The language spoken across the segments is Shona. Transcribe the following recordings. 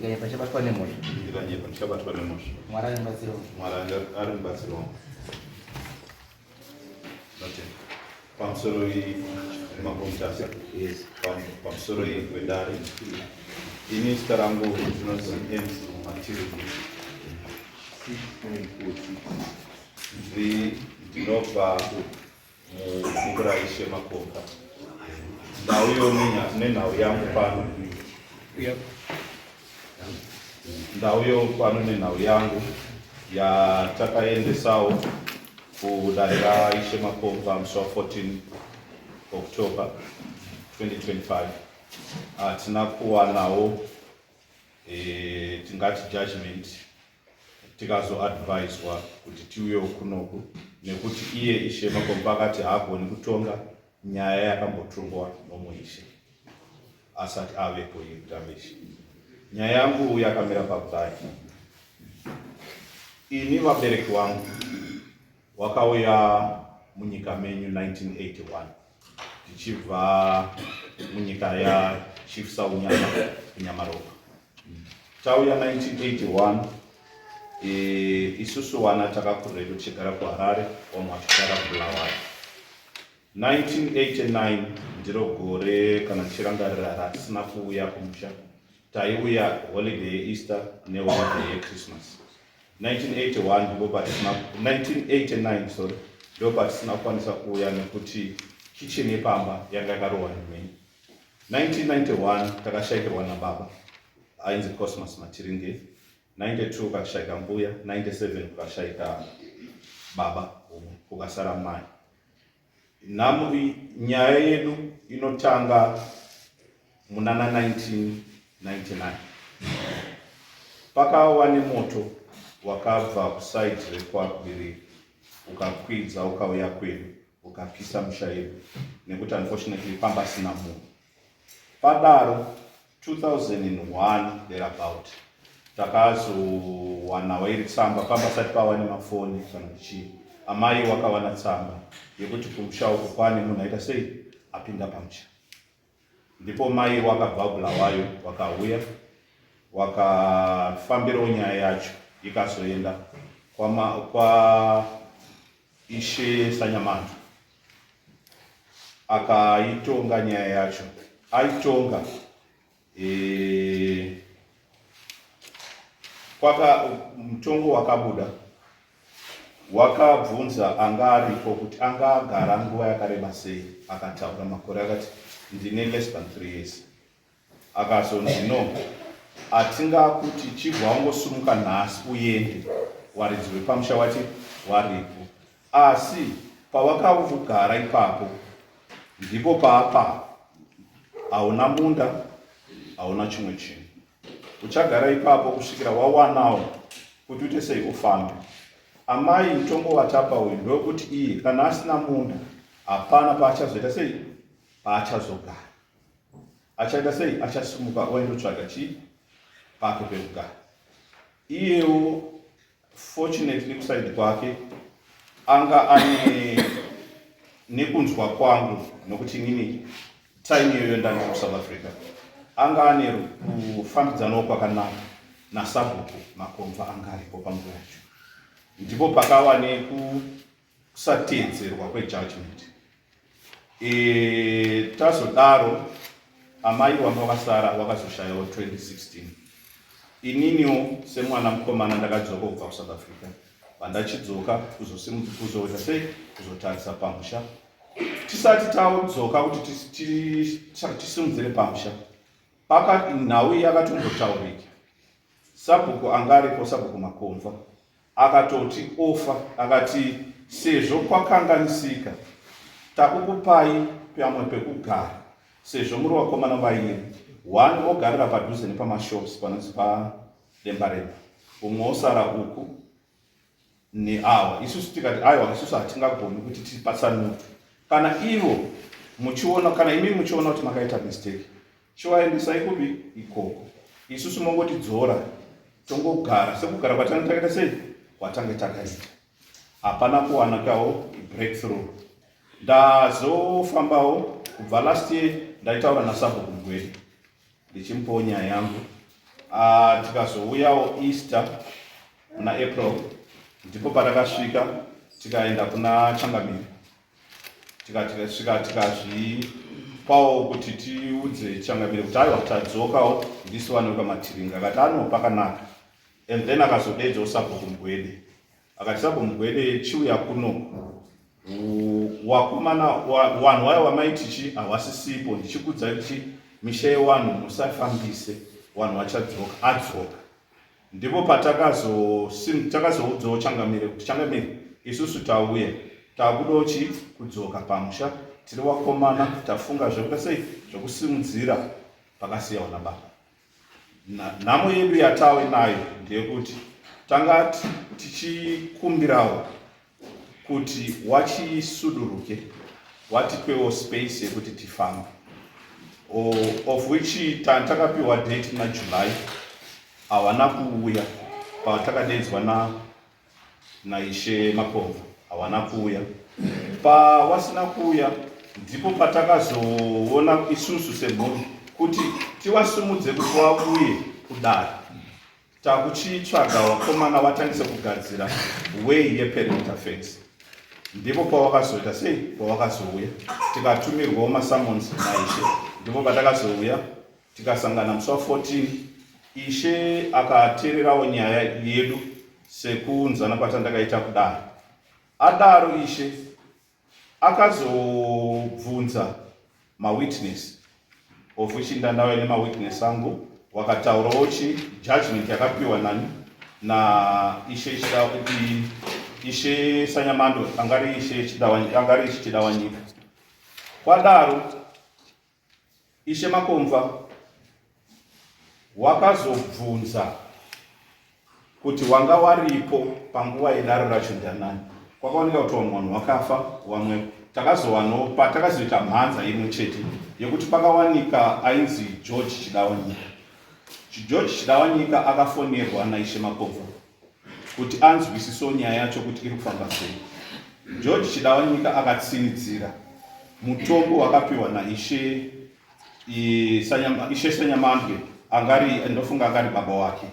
ndikaipa chabatwa nemhosva. Ndikanyepa ndichabatwa nemhosva. Mwari arimbatsiro. Mwari ari mubatsiri wangu. Pamusoro makombutasa. Yes. Pamusoro gwedare. Ini zita rangu rinonzi MC Matiri. Ndinobva mubhuku raIshe Makomba. Ndauyo nenhau yangu pano. Ndauyo pano nenhau yangu yatakaendesawo kudare raIshe Makomba musi wa14 October 2025. Hatina kuwanawo tingati judgment tikazoadviswa kuti tiuyewo kunoku nekuti iye Ishe Makomba akati haagoni kutonga nyaya yakambotongwa nomuIshe asati avepo yekutambesha. Nyaya yangu yakamira pakudai. Ini vabereki vangu wakauya munyika menyu 1981 tichibva munyika yaChief Saunyama kuNyamaropa. Tauya 1981 isusu wana takakurira tichigara kuHarare, vamwe vachigara kuBulawayo. 1989 ndiro gore kana tichirangarira ratisina kuuya kumusha. Taiuya holiday yeEaster neholiday yeChristmas. 1989 sorry, ndo patisina kukwanisa kuuya nekuti kitchen yepamba yanga yakarohwa nemheni. 1991 takashayikirwa nababa ainzi Cosmas Matiringe. 92 kakashayika mbuya. 97 kukashayika baba umwe kukasara mai. Nhamo nyaya yedu inotanga munana 1999. Pakawa nemoto wakabva kusaidi rekwaBiriri ukakwidza ukauya kwedu ukapisa musha yedu nekuti unfortunately pamba sina munhu. Padaro 2001 thereabout takazowanawo iri tsamba pamba sati pava nemafoni kana chii. Amai wakawana tsamba yekuti kumusha uku kwane munhu aita sei apinda pamusha. Ndipo mai wakabva Bulawayo wakauya wakafambirawo nyaya yacho ikazoenda kwa Ishe Sanyamandu akaitonga nyaya yacho. Aitonga mutongo wakabuda wakabvunza anga aripo kuti anga agara nguva yakareba sei. Akataura makore akati ndine less than 3 years. Akazonzi no, hatingakuti chibva wangosumuka nhasi uende waridzi wepamusha wati waripo, asi pawakagara ipapo ndipo papa hauna munda hauna chimwe chinhu. Uchagara ipapo kusvikira wawanawo kuti uite sei ufambe. Amai mutongo watapa uyu ndokuti iye kana asina munda hapana paachazoita sei paachazogara. Achaita sei achasumuka oendotsvaga chii pake pekugara. Iyewo fortunately kusaidi kwake anga ane nekunzwa kwangu nokuti inini time iyoyo ndanga kuSouth Africa anga ane kufambidzanawo kwakanaka naSabhuku Makomba anga aripo panguva yacho. Ndipo pakawa nekusatedzerwa kwejudgment. Tazodaro amai vanga vakasara vakazoshayawo 2016. Ininiwo semwana mukomana ndakadzoka kubva kuSouth Africa. Pandachidzoka kuzoita sei kuzotarisa pamusha. Tisati tadzoka kuti tisimudzire pamusha, pakati nhau yakatombotaurika. Sabhuku anga aripo, Sabhuku Makomba akatoti ofa, akati sezvo kwakanganisika takukupai pamwe pekugara sezvo muri vakomana vairi. One ogarira padhuze nepamashops panonzi paDembaremba, umwe osara uku neawa. Isusu tikati aiwa isusu hatingagoni kuti tipatsanure. Kana ivo muchiona, kana imi muchiona kuti makaita mistake, chivaendesai kubi ikoko. Isusu mongotidzora tongogara sekugara kwatanga takaita sei kwatange takaita. Hapana kuwanakawo breakthrough. Ndazofambawo kubva last year ndaitaura naSabhuku Mgwede ndichimupawo nyaya yangu tikazouyawo Easter muna April, ndipo patakasvika tikaenda kuna Changamire, tikasvika tikazvipawo kuti tiudze Changamire kuti aiwa tadzokawo ndisu vane vepaMatiringa, akati pakanaka. And then akazodedzawo Sabo kuMugwede, akati Sabo Mugwede chiuya kuno wakomana wanhu waya wamaitichi havasisipo, ndichikudzai kuti misha yewanhu musafambise, wanhu vachadzoka, adzoka. Ndipo patakazoudzawo Changamire kuti Changamire, isusu tauya takudawo kudzoka pamusha, tiri wakomana, tafunga zvekuita sei zvokusimudzira pakasiyawo nababa. Nhamo yedu yatave nayo ndeyekuti tanga tichikumbirawo kuti wachisuduruke, watipewo space yekuti tifambe, of which takapiwa date na July, hawana kuuya patakadedzwa naishe Makomva, hawana kuuya. Pavasina kuuya ndipo patakazoona isusu semhuri kuti tiwasumudze kuti vauye kudare. Takuchitsvaga wakomana vatangise kugadzira way yeperimeter fence. Ndipo pawakazoita sei, pawakazouya tikatumirwawo masamons naishe. Ndipo patakazouya tikasangana musi wa14, ishe akateererawo nyaya yedu sekunzana kwatandakaita kudare. Adaro ishe akazobvunza mawitness, of which ndandauya nemawitness angu, wakataurawo judgment yakapiwa nani na ishe Sanyamando, angari ishe Chidawanyika. Kwadaro ishe Makomva wakazobvunza kuti wanga waripo panguva yedare racho ndanani. Kwakaoneka kuti vamwe vanhu vakafa, vamwe takazowanawo patakazoita mhanza imwe chete yekuti pakawanika ainzi George Chidawanyika. George Chidawanyika akafonerwa naishe Makomva kuti anzwisisewo nyaya yacho kuti iri kufamba sei. George Chidawanyika akatsinidzira mutombo wakapiwa naishe Sanyamandwe, ndofunga angari baba wake,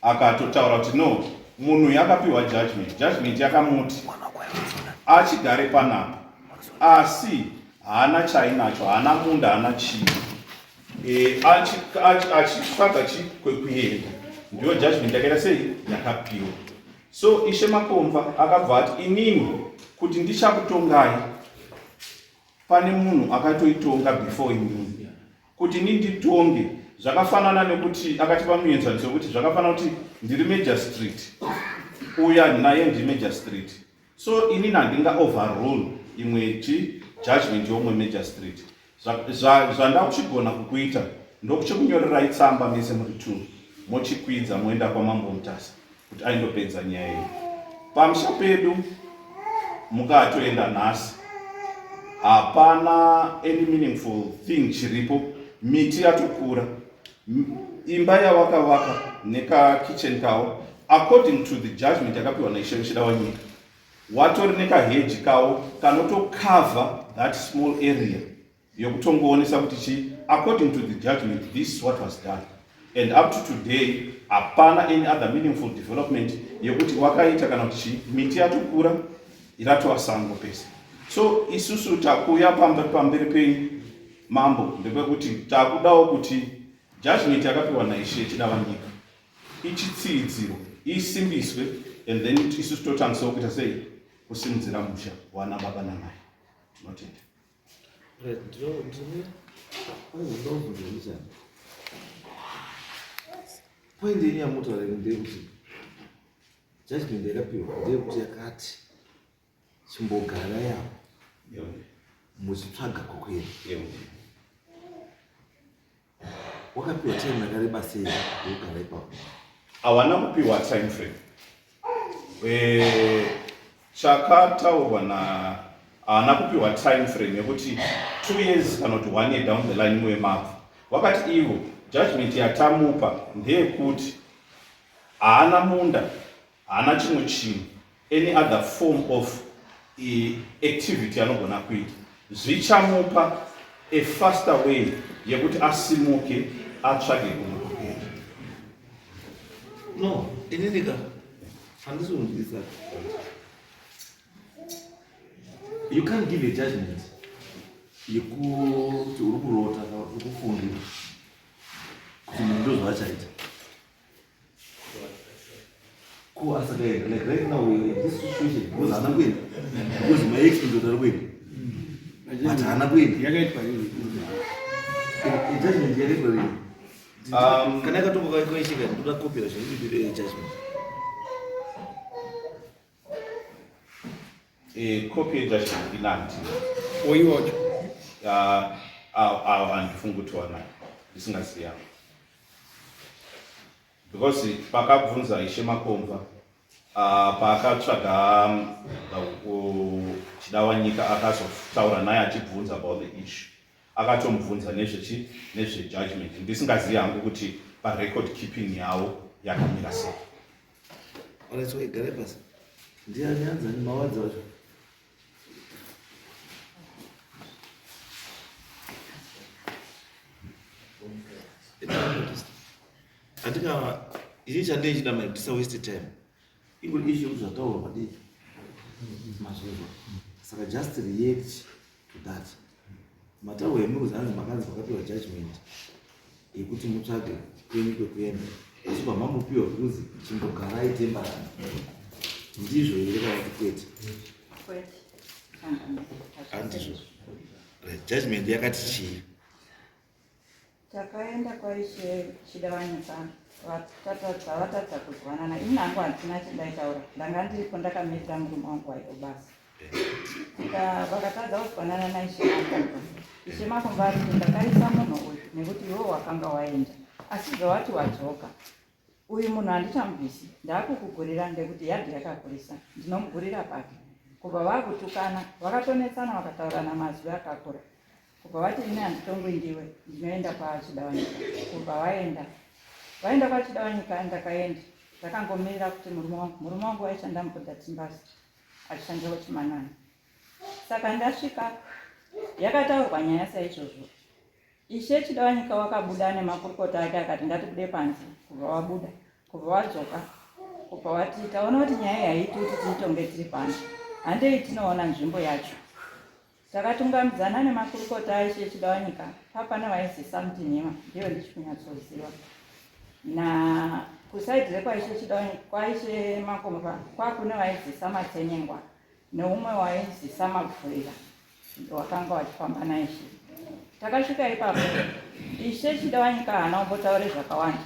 akatotaura kuti no, munhu yakapiwa judgment yakamuti achigare panapa, asi haana chainacho, haana munda, haana chii, achitsvaga kwekuenda. Ndiyo judgment yakaita sei yakapiwa. So ishe Makomva akabva ati inini kuti ndichakutongai pane munhu akatoitonga before inini, kuti ninditonge zvakafanana nekuti akatipa muenzaniso wekuti zvakafanana kuti ndiri Major Street, uya naye ndi Major Street. So inini handinga overrule imwe judgment yomwe Major Street. Zvandakuchigona kukuita ndokuchikunyorerai tsamba mese muri 2 mochikwidza moenda kwaMambo Mutasa kuti aindopedza nyaya iyi. Pamusha pedu mukatoenda nhasi, hapana any meaningful thing chiripo. Miti yatokura, imba yawakavaka nekakitchen kawo, according to the judgment yakapiwa naishe Chidawanyika, watori nekahedge kawo kanotokava that small area yokutongoonesa kuti according to the judgment this is what was done. And up to today hapana any other meaningful development yokuti wakaita kana kuti miti yatokura iratowa sango pese. So isusu takuya pamberi penyu Mambo ndepekuti takudawo kuti judgment yakapiwa naishe Chidawanyika ichitsidziro, isimbiswe, and then isusu totangisawo kuita sei kusimudzira musha wana baba namai. Tinotenda. Point yenye yamuto ndeyekuti judgment yakapiwa ndeyekuti yakati chimbogara yawo muchitsvaga kokwena. Wakapiwa time yakareba sei yokugara ipapo? Hawana kupiwa time frame. Chakataurwa haana kupiwa time frame yekuti 2 years kana kuti 1 year down the line wemabva. Wakati ivo judgment yatamupa ndeyekuti haana munda, haana chimwe chinhu, any other form of activity anogona kuita. Zvichamupa a faster way yekuti asimuke atsvage kuno. No, inini handisi kundisa. You can't give a judgment. Yekuti uri kurota kana uri kufungira kuti munhu ndozvachaita. As like right now in this situation, because I'm not going, because my ex-husband are going, but I'm not going. Judgment, can I go to the question? Do not copy the judgment. A copy judgment in land. Or you watch? And fungu to ana. This is here. Because pakabvunza Ishe Makomva paakatsvaga chida wanyika akazotaura naye achibvunza about the issue akatomubvunza nezvejudgment ndisingazivi hangu kuti parecord keeping yavo yakamira sei. Alright, so igare pasi ndiani anza ni mawadza wacho andika ichi chandei chida mai tisa waste time ingoli issue zvataura padii mazvozvo saka just react to that matauro emuruzi anzi makanzi vakapiwa judgment yekuti mutsvage kwenyu kwekuenda achibva mamupiwa kuzi chimbogarai tembarana ndizvo here kana kuti kwete handizvo judgment yakati chii takaenda kwaishe chida wanyika vatadza kuzwanana ini hangu handina chidaitaura ndanga ndiripo ndakamirira murume wangu waito basa vakatadza kuzwanana naishe makomba ishe makomba ari kuti ndakaisa munhu uyu nekuti iwo wakanga waenda asi zvawati wadzoka uyu munhu handichamubvisi ndaakukugurira ndekuti yadhi yakakurisa ndinomugurira pake kubva vakutukana vakatonetsana vakataurana mazwi akakura kubva vati ine handitongoindiwe ndinoenda kwachida wanyika kubva vaenda kwachida wanyika ndakaenda ndakangomirira kuti murume wangu waichandamubodha timbasi achishandira chimanani saka ndasvika yakataurwa nyaya saizvozvo ishe chida wanyika wakabuda nemakurukota ake akati ngatibude panze kubva wabuda kubva wadzoka kubva wati taona kuti nyaya yaiti kuti tiitonge tiri panze handei tinoona nzvimbo yacho takatungamidzana nemakurukota aishe chida wanyika papane vaizisa mutinyima ndiyo ndichikunyatsooziva na kusaidire kwaishe chida wanyika kwaishe makomba kwakune vaizisa matsenyengwa neumwe waizisa mabvurira wakanga wachifamba naishe takasvika ipapo ishe chida wanyika haana kumbotaure zvakawanda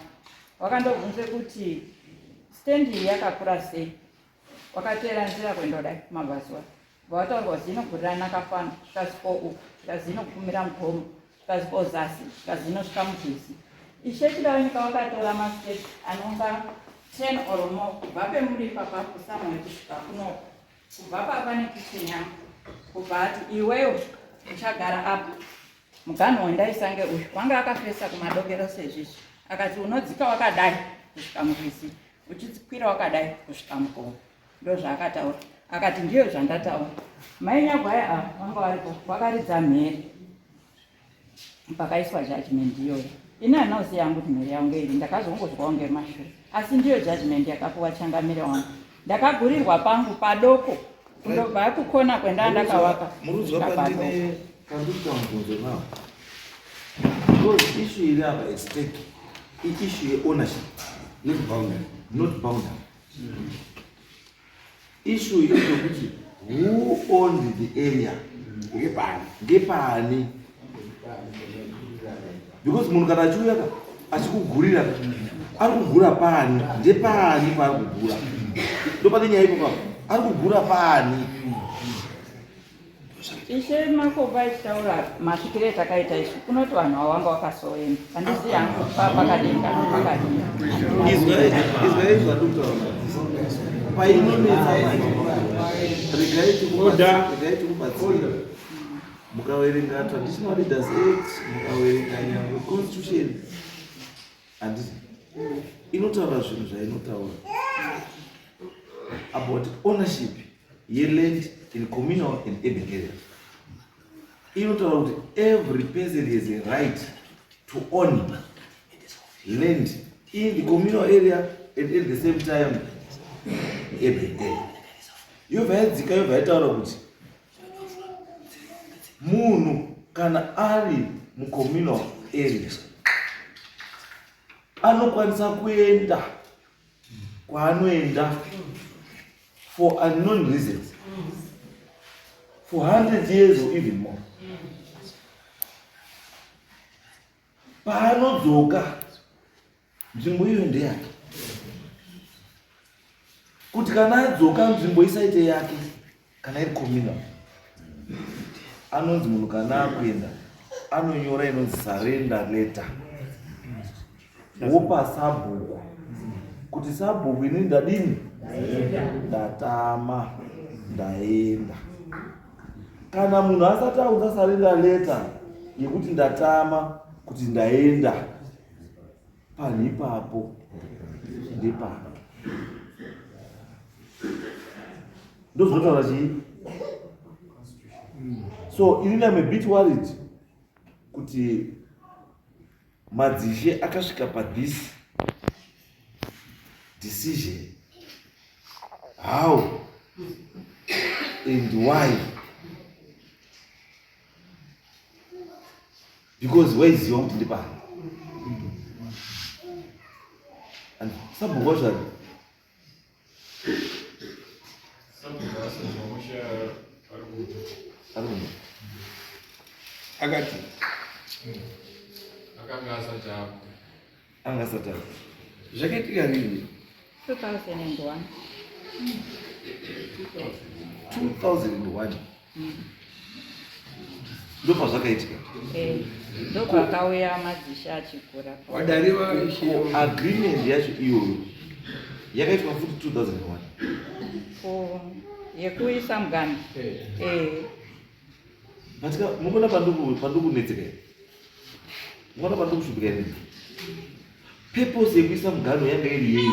wakandobvunze kuti stendi iyi yakakura sei wakateera nzira kuendodai kumabhaziwa vataurwa zinogurira nakafana svikasviko uku zvikazinogumira mugomo svikasviko zasi zvikazinosvika mubvisi ishe chida wanyika wakatora masiteti anonga 10 or more kubva pemuri papapo samwe kusvika kunoko kubva papa nekicheni yangu kubva ati iweyo uchagara apa muganhu wendaisange uyu wanga akafesa kumadokero sezvizvi akati unodzika wakadai kusvika murwizi uchikwira wakadai kusvika mugomo ndo zvaakataura akati ndiyo zvandataura mainyagwaya ava vanga varipo vakaridza mheri pakaiswa judgment iyoyo ini handinoziva yangu kuti mheri yangu iri ndakazongozwawo ngemashure asi ndiyo judgment yakapuwa changamire wangu ndakagurirwa pangu padoko kundobva kukona kwenda ndakawaka murudzwa pandine kanduta mubvunzo nawo because issue iri apa at stake issue yeownership not boundary issue iri yekuti who owned the area ngepani because munhu kana achiuya achikugurira ari kugura pani ndepani paari kugura ndopane nyaya ipopapo ari kugura pani ishe makomba achitaura masvikiro etakaita izvi kunoti vanhu vawanga wakasoenda handisi yangu pakadinga pakadinga izvaizva dokutaura painonetsa regai tikubatsira mukaverenga traditional leaders act mukaverenga nyangwe constitution handisi inotaura zvinhu zvainotaura about ownership yeland in communal and urban areas. Inotaura kuti every person has a right to own land in the communal area and at the same time yobva yadzika yobva yataura kuti munhu kana ari mucommunal area anokwanisa kuenda kwaanoenda for unknown reasons for 100 years or even more. Paanodzoka nzvimbo iyo ndeyake, kuti kana adzoka nzvimbo isaite yake kana iri communal, anonzi munhu kana akuenda anonyora inonzi surrender letter wopa sabhuku kuti sabhuku ini ndadini, ndatama, ndaenda. Kana munhu asati audza surrender letter yekuti ndatama kuti ndaenda, panhu ipapo ndepano. Ndozvinotaura chii? So inini I'm a bit worried kuti madzishe akasvika this decision. How and why? Because where is your depart? And some version. Agati. Angasata. Jakaitika rini? 2001. 2001. Ndopa zvakaitika. Ndopa akauya madzisha achikura. Wadariwa agreement yacho iyoyo yakaitwa futi 2001. Yekuisa mugano. Katika mukona panduku netseka. Mukona panduku shubika ine. Purpose yekuisa mugano yanga iri yei.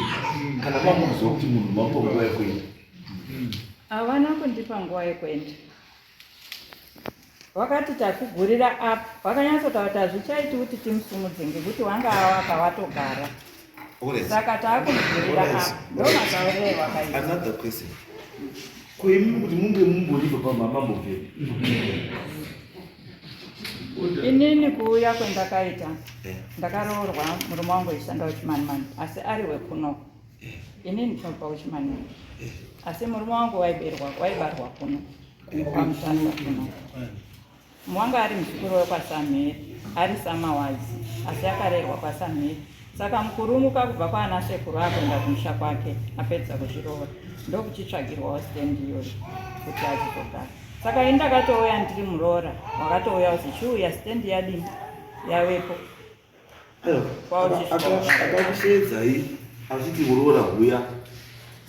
Kana pamuzo kuti munhu mambo nguva yekuenda. Havana kundipa nguva yekuenda. Wakati takugurira apa, wakanyatsotaura hazvichaiti kuti timusumudze ngekuti wanga awaka watogara. Saka takugurira apa, ndomataurire wakaita. Another question. Kwemi kuti munge mumboripa pamambo pepi. Inini kuuya kwendakaita ndakaroorwa murume wangu achishanda uchimanimani asi ari wekunoko. Inini ndinopa uchimanimani asi murume wangu waibarwa kuno kwaMutasa kuno. Mwanga ari muzukuru wekwaSamheri, ari Samawazi asi akarerwa kwaSamheri. Saka mukurumuka kubva kwaana sekuru akuenda kumusha kwake apedza kuzviroora ndokuchitsvagirwawo stendi iyoyo kuti achitogara. Saka ini ndakatouya ndiri muroora, wakatouya uzi chiuya stendi yadini yavepo. Akakushedzai achiti muroora huya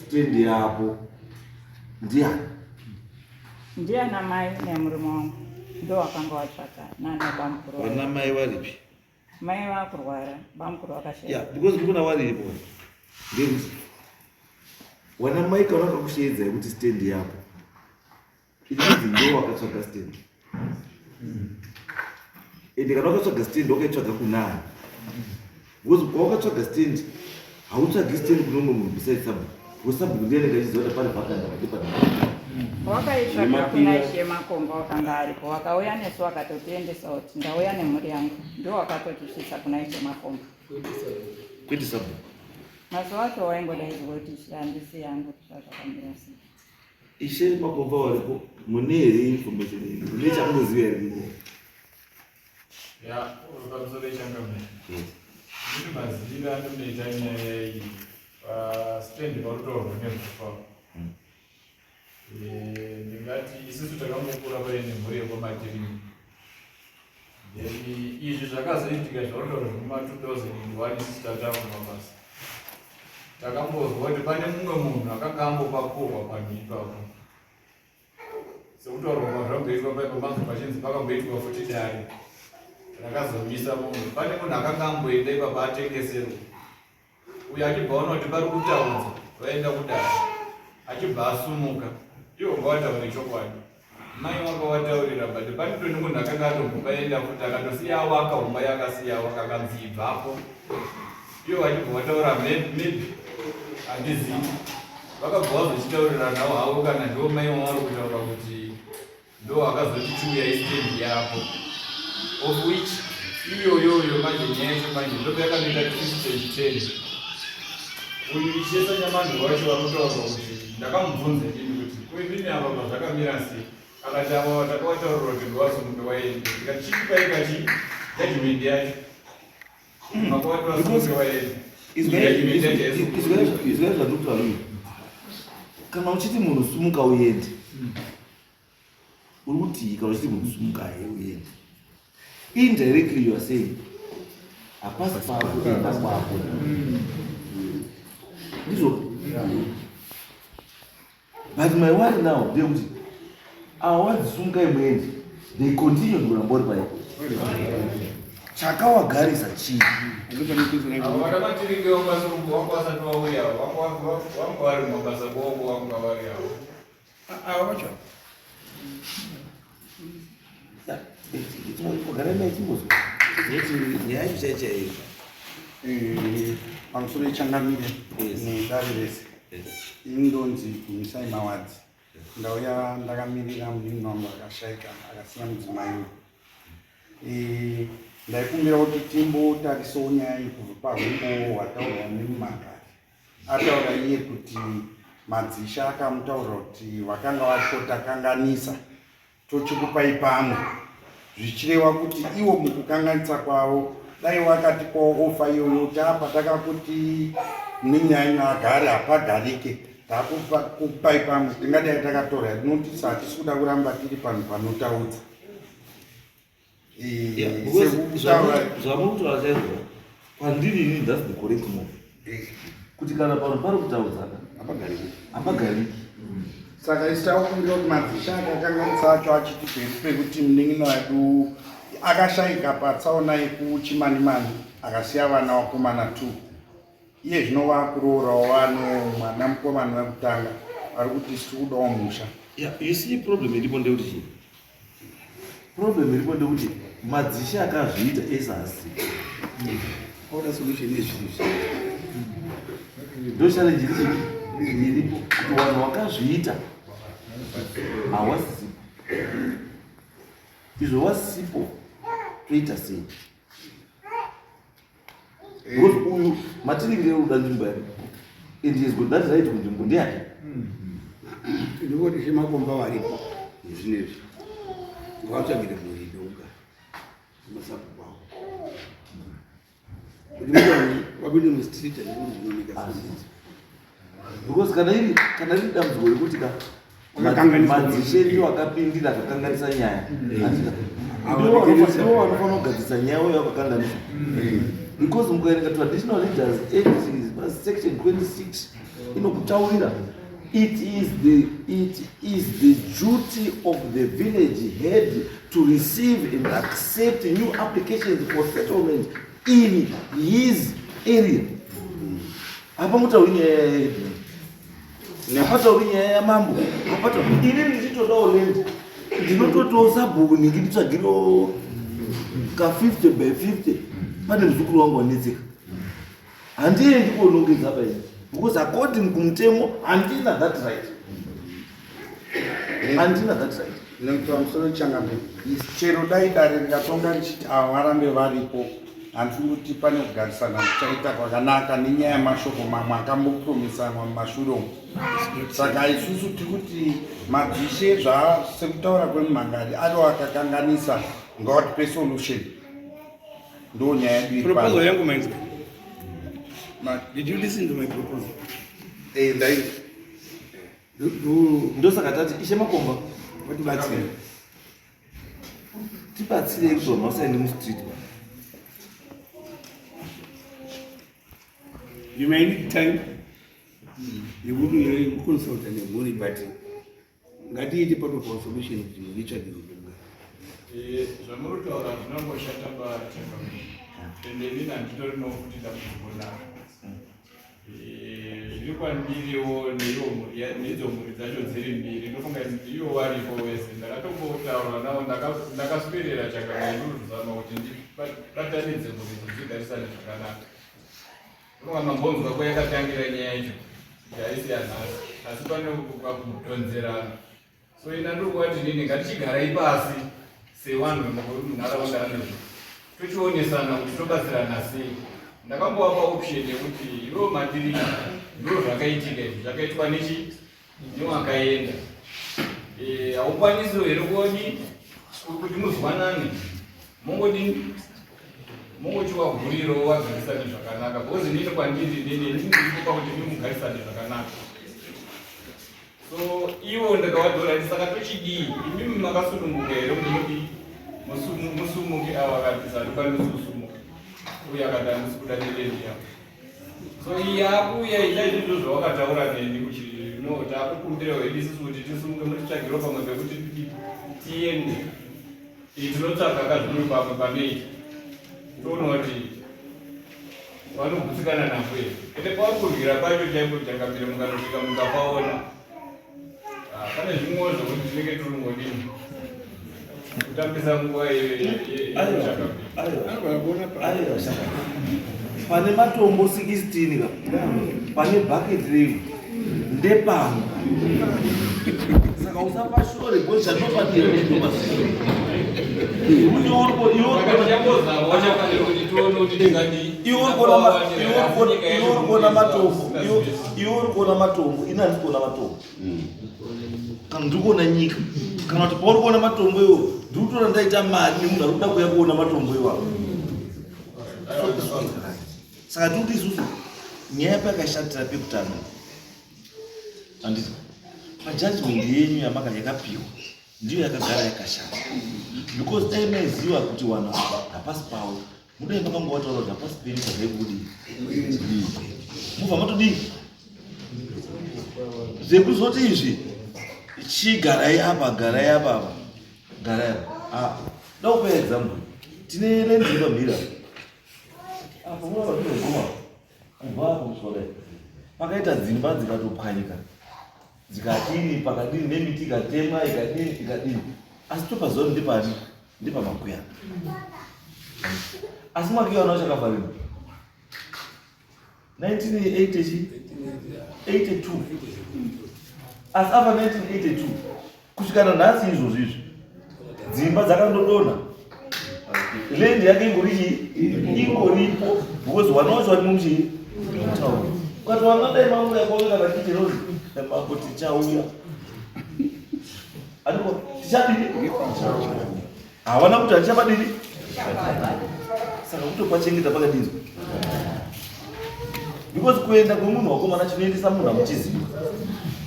stendi yapo ndiani? Ndiana mai nemurume wangu ndo wakanga watsvaka nana bamukuru. Vana mai varipi? Mai vakurwara, bamukuru vakasheda. Yeah, because kuna varipo. Ndekuti wana mai kana vakakushedzai kuti stendi yapo. Inonzi ndo wakatsvaga stendi. Ende kana wakatsvaga stendi wakaitsvaga kunani? Because kwawakatsvaga stendi hautsvagi stendi kune mumwe munhu besides sabhuku. Because sabhuku ndiye anenge achiziva kuti pane vhakanda vadepana. Wakaitsvaga kuna Ishe Makomba wakanga aripo, wakauya nesu wakatotiendesa kuti ndauya nemhuri yangu, ndo wakatotisvitsa kuna Ishe Makomba. Kwete sabhuku. Mazuva acho waingodaidzwa kuti Ishe handisi yangu zvazvakamira sei. Ishe Makomba waripo mune here information iyi? Mune chamunoziva here nyaya? Ya, pamusoro pechangamira. Ndiri maziviro anoita nyaya iyi pastendi parutorwa nezvakwavo. Ndingati isusu takangokura paine mhuri yekwaMatirini. Izvi zvakazoitika zvarutorwa muma2001 isusu tatava kumabasa. Takambozwa kuti pane mumwe munhu akanga ambopakurwa panhu ipapo. Sekutaurwa kwazvamboitwa paipo panzi pachinzi pakamboitwa futi dare rakazomisa munhu. Pane munhu akanga amboenda ipapo atengeserwa. Uyo achibva aona kuti pari kutaudza vaenda kudare. Achibva asumuka. Iwo ngawataura chokwadi. Mai wakawataurira but pane munhu akanga atomboenda futi akatosiyawo akahumba yakasiyawo akakanzi ibvapo. Iwo achibva wataura maybe handizivi vakabva vazochitaurira navo havo kana ndo mai wavari kutaura kuti ndo akazotichuya istendi yapo of which iyoyoyo manje nyaya yacho manje ndopa yakanoita 2010 uyu ichesa nyamanhu wacho vanotaurwa kuti ndakamubvunza ndini kuti kwendini apa pazvakamira sei akati ava takavataurira kuti ndowasumupe waende ikati chichipaikachi judgment yacho makavatiwasumupe waende izwai zvandokutaura kana uchiti munhu sumuka uende uri kuti kana uchiti munhu sumuka uende indirectly you are saying hapasi pako enda kwako ndizvo. But my worry now ndekuti awadzisumukai muende they continue kuramba uri paipo chakawagarisa chii vakamatirike wakasurumbu wanga vasati vauya vanga vari mumabasa bongo vanga vari avo ava vacho gara mai chimbozwa kuti nyaya yacho chaichaiva pamusoro ichangamire nedare rese indonzi kumisai mawadzi ndauya ndakamirira munini wangu akashaika akasina mudzimai uyu ndaikumbira kuti timbotarisawo nyaya kubva pahumbo hwataurwa nemumagari ataura iye kuti madzisha akamutaurira kuti vakanga varikotakanganisa tochikupai pamwe zvichireva kuti ivo mukukanganisa kwavo dai wakatipawo ofa iyoyo tapa takakuti nenyaya agare hapagarike takupai pamwe tingadai takatora notisi hatisi kuda kuramba tiri panhu panotaudza zvamukutaura chaizvo kwandiri ini thats the correct move kuti kana panhu pari kutaudzana hapagariki saka isi takukumbira kuti madzisha akakanganisa acho achiti peri pekuti munin'ino wedu akashayika patsaona yekuchimanimani akasiya vana vakomana 2 iye zvino vakuroorawo vano mwana mukomana wekutanga vari kuti siri kudawo musha. You see problem iripo ndekuti chii problem iripo ndekuti madzisha akazviita ezasi oda solution yezvinhu ndo challenge iripo kuti vanhu vakazviita hawasipo izvo wasipo toita sei because uyu matiringire uda nzvimbo yake and he has got that right kunzvimbo ndiyake ndikoti chemakomba varipo zvinezvi ngavatsvagire mhuri idouka masapu kwavo kuti vapinde mustrita nekuti zvinooneka because kana iri dambudziko rekuti madzishe ndiwo akapindira akakanganisa nyaya ndiwo vanofanira kugadzisa nyaya uyo akakanganisa because mukaerenga traditional leaders act section 26 inokutaurira it is the duty of the village head to receive and accept new applications for settlement in his area. Hapamutauri nyaya nepatauri nyaya yamambo inini ndichitodawo land ndinototawo sabhuku ndinginditsvagiro ka 50 by 50 pane muzukuru wangu wanetseka handiendi konongedza paini because according kumutemo handina that right. nekuti pamusoro changambe chero dai dare rikatonga richiti ava varambe varipo handifungi kuti pane kugarisana kuchaita kwakanaka nenyaya yamashoko mamwe akambopromisanwa mumashure umu. Saka isusu tiri kuti madzishe sekutaura kwemumhangari ariwo akakanganisa ngavatipe solution ndo nyaya yedu proposal yangu mainzwa. Did you listen to my proposal? ndosaka tati ishe makomba Watibatsire. tibatsirei kuti vanhu vasaende mustreet. You may need time. You wouldn't consult anybody, but ngatiite part of our solution kuti muvichagirunga. zvamuri kutaura zvinongoshata pachakami ende inini handitorino kuti ndakuzvibona zviri kwandiriwo neidzo mhuri dzacho dziri mbiri ndofunga iwo varipo wese ndakatombotaura navo ndakaswedera chakama nduruzama kuti ndibatanidze mhuri dzigarisane zvakanaka ndofunga mambonzwa kwayakatangira nyaya yacho yaisi yanhasi asi pane kudonzerana. So ina ndokuti nini ngatichigarai pasi sevanhu vemunharaunda anozvo tochionesana kuti tobatsirana sei. Ndakambovapa option yekuti ivo mandiri ndiro zvakaitika izvi zvakaitwa newakaenda. Haukwanisiwo here kuti muzwanane mongochiwavhurirawo wagarisane zvakanaka because nini kwandiri ndiripa kuti ndimugarisane zvakanaka. So ivo ndakavadhora saka tochidii imimi makasununguka here kuti musumuki ava akatisa ndokwanisi kusumuka uye akati handisi kuda nelendiya. So iyi akuya ita izvizvo zvawakataura neni kuti no taakukumbira wedu isusu kuti tisumuke mutitsvagiro pamwe pekuti tiende tinotsvaga kazvino pamwe paneiti toona kuti vanogutsikana nako here ende pakurwira pacho chaipo takambire mukanosvika mukapaona pane zvimwewo zvokuti tinenge tiringodini kutambisa nguva pane matombo 16 pane bucket rave ndepano saka usapa shore gocha iworikona matombo inani kuona matombo kana ndikuona nyika kana kuti pauri kuona matombo iwo ndikutora ndaita mari nemunhu ari kuda kuya kuona matombo iwapo. Saka tikuti isusu nyaya pakashatira pekutanga handiti pajudgment yenyu yakapiwa ndiyo yakagara yakashata because dai maiziva kuti wanhu hapasi pavo mudai makangovataura kuti hapasi penyu pazvaikudi mubva matodii zvekuzoti izvi chigarai apa garai apa garai apa da kupa example tine lendimba mhira apa munova tinoguma kubva apo kusvika pakaita dzimba dzikatopwanyika dzikadini pakadini nemiti ikatemwa ikadini asi topazuva ndipani ndipamakwiyana asi makwiyana achakafarima 1982 asi apa 1982 kusvikana nhasi izvozvo izvi dzimba dzakandodona lendi yake ingoripo because wanaocho vari mumuchii ukati wangadai mauya kwauya kana ticherozi mambo tichauya aniko tichadini hawana kuti hatichapadini saka kutopachengeta pakadini because kuenda kwemunhu wakomana chinoendesa munhu hamuchiziva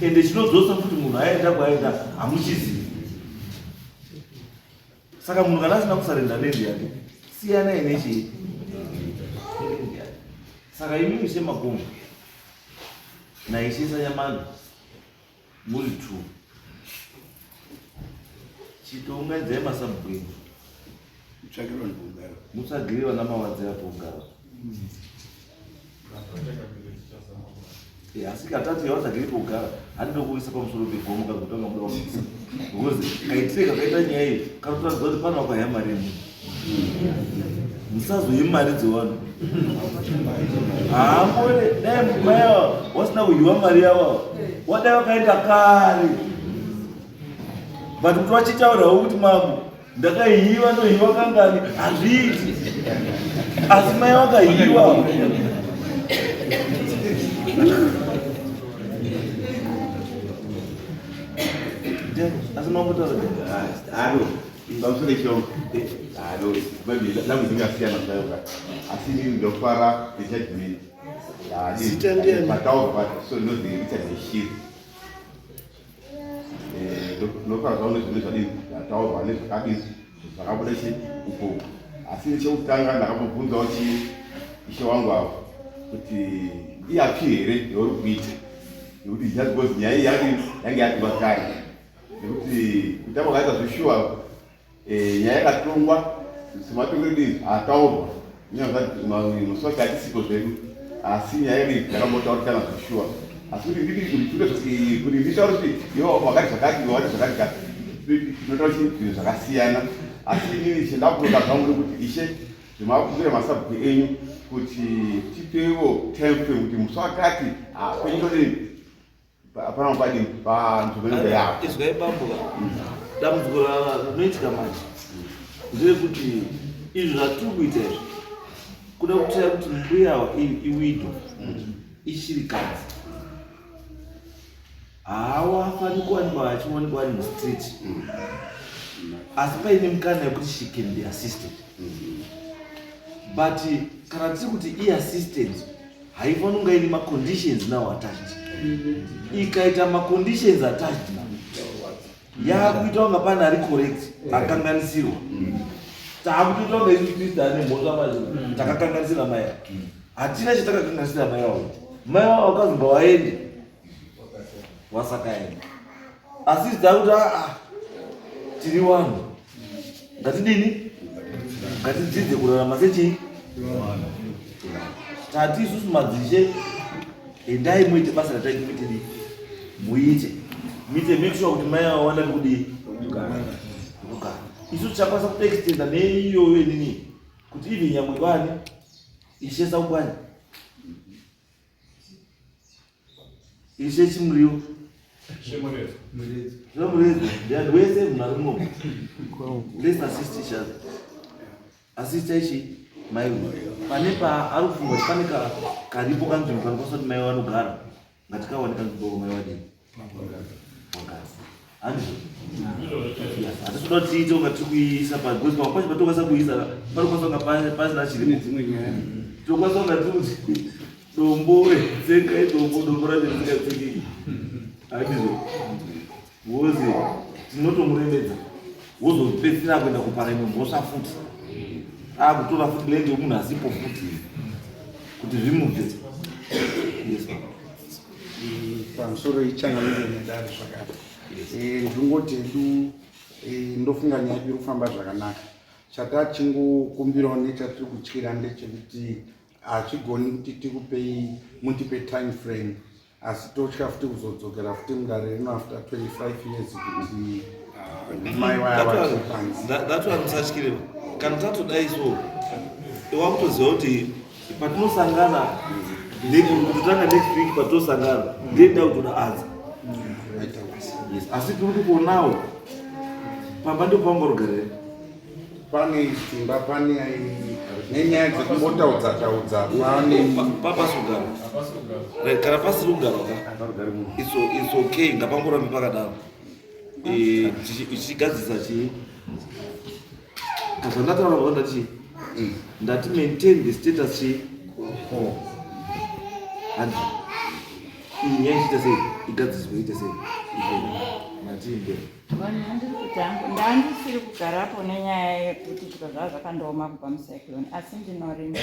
ende chinodzosa kuti munhu aenda kwaenda hamuchizivi. Saka munhu kana asina kusarenda lendi yake siyana inechi. Saka imimi semakombo naishisa nyamani muri 2 chitoungaidzai masabhuini mutsvagiri vana mawadzi apo ugara asi katatu yawadzagiri pogara handida kuisa pamusoro pegomo kana kutanga muda kuisa because kaitireka kaita nyaya iyi kanotoradza kuti pana wakaya mari yemunhu musazoye mari dzevanhu haambone dai maiwa wasina kuhiwa mari yavo wadai wakaenda kare but kuti wachitaurawo kuti mambo ndakahiwa ndohiwa kangani hazviiti asi mai wakahiwa asi mambotaura pamusoro chombo ndingasiyana nayoka asi ndofara rejudgment pataurwa so ndoziricha neshiri ndofara zvaone zvine zvadii zvataurwa nezvakadii zvakabuda uko asi chekutanga ndakambobvunzawo ishe wangu avo kuti iapi here yauri kuita nekuti just because nyaya iyi yange yativa kare nekuti kutamba kaita zveshuwa nyaya yakatongwa sematongeredii ataurwa musoki hatisiko zvedu asi nyaya iyi ndakambotaurikana zveshuwa asi kuti kuti nditaura kuti iwo wakati zvakati wati zvakati tinotaura zvinhu zvakasiyana asi inini chendakuroda zvangu kuti ishe zvemakumbira masabhuku enyu kuti tipewo time frame kuti musi wakati kwenyitoni Hapana kwadi panzvimbo yapo. Izwai bambuka. Dambudziko rinoitika manje ndeyekuti izvo zvatiri kuita izvi kuda kutira kuti mbuya iwido ishirikadzi haawafani kuwanikwa achionekwa ari mustreet asi paine mukana yekuti she can be assisted but kana tiri kuti i-assistant haifani kunga ine maconditions now attached ikaita maconditions attached now yakuita kunga pana ari correct akanganisirwa takutoita kunga isi krista ane mhosva mazvino takakanganisira mai hatina chatakakanganisira mai wavo mai wavo wakazomba waende wasakaenda asi zitakuti tiri vanhu ngatidini ngatidzidze kurarama sechi tati isusu madzishe endai muite basa rataiti kuitidi muite make sure kuti mai wawanda kudi kugara isusu chakwanisa kuextenda neiyoyo inini kuti ivi nyamwe kwani ishesa ukwani ishe chimuriwo zvomuredzo ndiani wese munhu ari muno let's assist each other asista ichi mai pane paari kufunga kuti pane karipo kanzvimbo kanokwanisa kuti mai vanogara ngatikawane kanzvimbo mai vadini wakazi handizvo hatitoda kuti tiite unga tiri kuiisa because pamwe pacho patokwanisa kuisa panokwanisa kunga pasina chiripo tokwanisa kunga tiri kuti dombo tsengai dombo racho risingapfekeki handizvo wozi tinotomuremedza wozopedzisira kuenda kupara imwe mhosva futi akutora futi lende yomunhu asipo futi kuti zvimubve pamusoro ichangamire nedare zvakati ndingoti edu ndofunga nyaya iri kufamba zvakanaka chatachingokumbirawo nechatiri kutyira ndechekuti hachigoni kuti tikupei mutipe time frame asi totya futi kuzodzokera futi mudare rino after 25 years kuti mai wayavatipanzi that one musatyire kana tatodai so wakutoziva kuti patinosangana kutotanga next week patosangana ndenda kutoda adza asi tiri kuponawo pamba ndo pamborogare pane simba pane nenyaya dzekumbotaudzataudza pane papasogara kana pasiri kugara it's okay ngapangorambi pakadaro tichigadzisa chii kasa ndataura paka ndati ndati maintain the status chii handi iyi nyaya ichiita sei igadziswe iite sei matiimbe ndandisiri kugarapo nenyaya yekuti zviro zvava zvakandooma kubva mucyclone asi ndinorima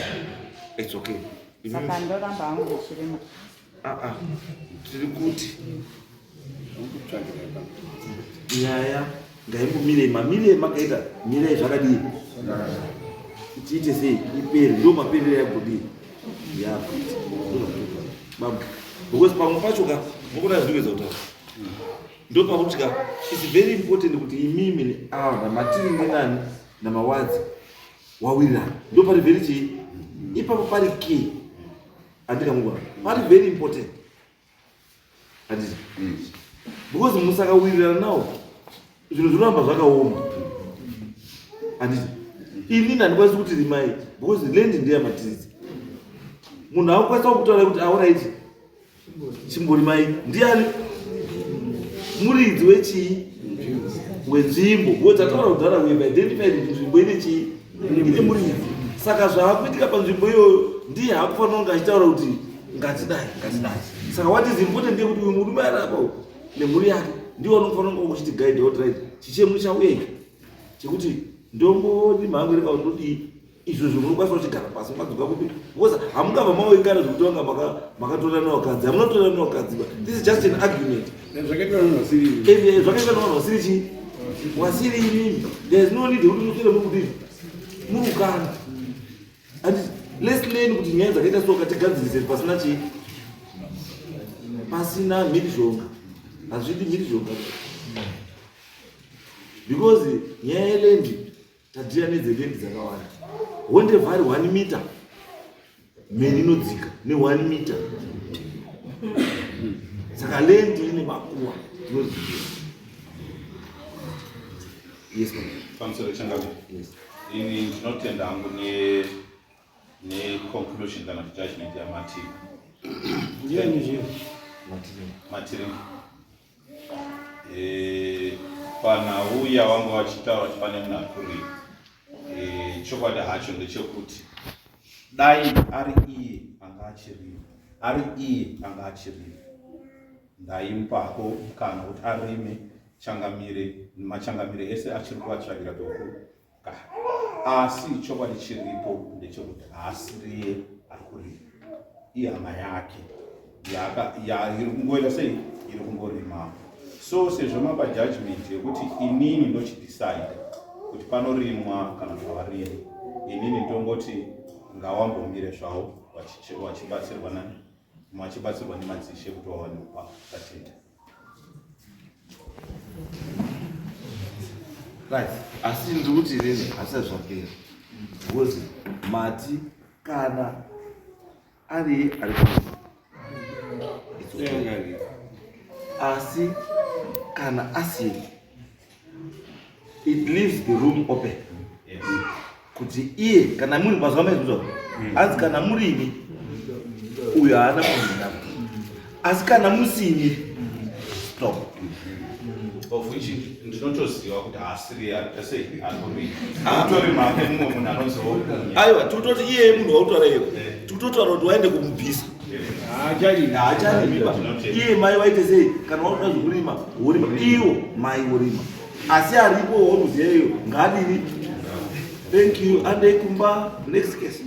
it's okay saka ndoramba hangu ndichirima tiri kuti nyaya ngaimbomirei makaita mirai zvakadii tiite sei ipere ndo maperere yagodii because pamwe pacho ka mukona zvinogeza kutaura ndo pakuti ka its very important kuti imimi namatiri ngenani namawadzi wawirirana ndo pari very chii ipapo pari key andikamugona pari very important handiti because musakawirirana nawo zvinhu zvinoramba zvakaoma handiti ini handikwanisi kuti rimai because land ndeyamatiridzi munhu akukwanisa kutaura kuti auraiti chimborimai ndiani muridzi wechii wenzvimbo because ataura kudhara weve identified kuti nzvimbo ine chii ine muridzi saka zvaakuitika panzvimbo iyoyo ndiye haakufanira kunge achitaura kuti ngatidai saka what is important ndeyekuti uyu murume ari apo nemhuri yake ndiwo anofanira kunge uchiti guide out right chichemu chauya icho chekuti ndombodima hangu reka ndodii izvo zvinokwanisa kuchigara pasi makadzoka kuti because hamungabva maoikana zvekuti vanga makatora nevakadzi hamunotora nevakadzi this is just an argument zvakaitwa navanhu vasiri chii wasiri imimi there is no need yekuti unoswere mukudii murukana andi let's learn kuti nyaya dzakaita so katigadzirise pasina chii pasina mhirizhonga hazvidi mhirizhonga because nyaya yelendi tadhira nedzelendi dzakawanda wondevhari 1 mita mheni inodzika ne 1 mita saka lendi ine makuwa tinozivira. Yes, ma'am. pamusoro changabe Yes. ini ndinotenda hangu neconclusion kana kuti judgment yamatiri matiri panhauya wangu vachitaura kuti pane munhu akuri chokwadi hacho ndechekuti dai ari iye anga achirima ndaimupako kana kuti arime machangamire ese achiri kuvatsvagira pekuka, asi chokwadi chiripo ndechekuti haasiriye ari kurima, ihama yake iri kungoita sei, iri kungorima. So sezvo mapa judgment yekuti inini ndochidecide kuti panorimwa kana zvavarimi, inini ndongoti ngawambomire zvavo vachibatsirwa nani, vachibatsirwa nemadzishe kuti vawane kupa tatenda. Right. Asi ndikuti inini hasina zvapera. Because mati kana ari asi kana asi, it leaves the room open. Yes. Kuti iye kana muri mazuva maizvozvo anzi kana murimi uyo haana kuina, asi kana musimi stop. Of which ndinotoziva kuti haasiri sei atori make mumwe munhu anozoona. Aiwa, tikutoti iye munhu wautaura iye tikutotaura kuti waende kumubvisa haacharimiba. Iye mai waite sei kana wakuda zvokurima worima, iwo mai worima, asi aripo waunoziva iyo ngaadini. Thank you. Ande kumba next case.